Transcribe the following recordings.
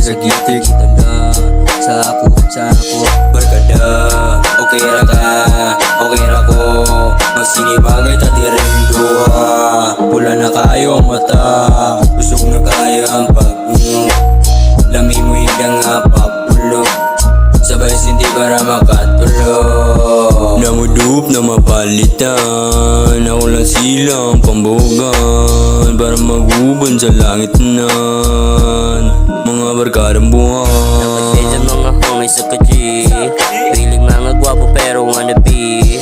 sa gitik tanda sa ako barkada. Okay ra ka, okay ra ko, magsinibagay ta di rin duha. Pula na kayo ang mata, busog na kayo ang lami mo hidang papulo, sabay sindi para makatulog. Namudup na mapalitan, ako lang silang pambugan para maguban sa langit nan mga barkadang buwan. Napagpedyan mga homies sa kaji, piling mga gwapo pero wannabe.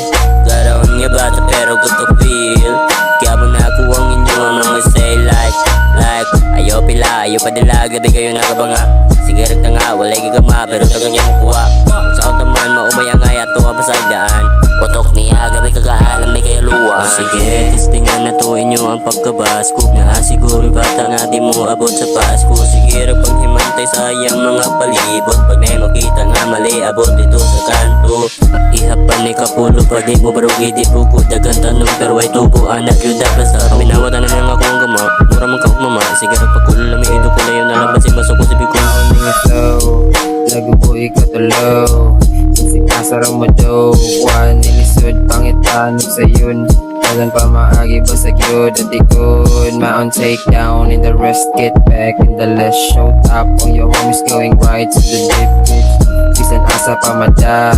Garawan nga bata pero good to feel. Kaya mo nakuha ang inyong mga say like ayaw pila, ayaw padala, gabi kayo nakabanga. Sigaret na nga, walay gigama pero tagang yung kuha. Sa taman, maumay ang ay ato ang pasagdaan. Potok niya, gabi kagaalam may kayo luwa. Sige, testingan na to inyo ang pagkabas. Kung na siguro bata nga di mo abot sa Pasko. Sige, pag himantay sayang mga palibot. Pag na makita nga mali, abot dito sa kanto. Ihapan ni kapulo, pag di mo barugi di buko. Dagan tanong pero ay tubo, anak yun dapat sa minawatan na nga akong gama. Mura mong kaugmama, sige pagkulo lami ito ko na yun. Nalaban si Masoko si Biko. Flow, nagubuhi ka tulow. Sinasarang mo daw, kuhaan nilisod, pangitanong sa yun. Walang pamaagi basag yun at ikon. Ma-on takedown in the rest, get back in the left. Show top on your homies going right to the deep ditch. Bisan asa pamada,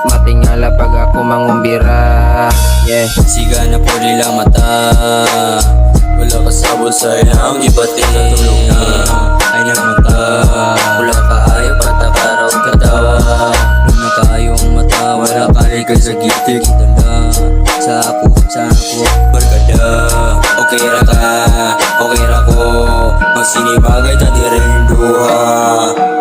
matingala pag ako mangumbira. Yeah, Siga na po nila mata, wala kasabol sa ilang ibati. Natulog na ay nagmata, wala ka ayaw patakaraw katawa. Wala ka ayong mata, wala ka rin sa gitik tanda sa ako barkada. Okay ra ka, okay ra ko, magsinibagay ta di rin duha.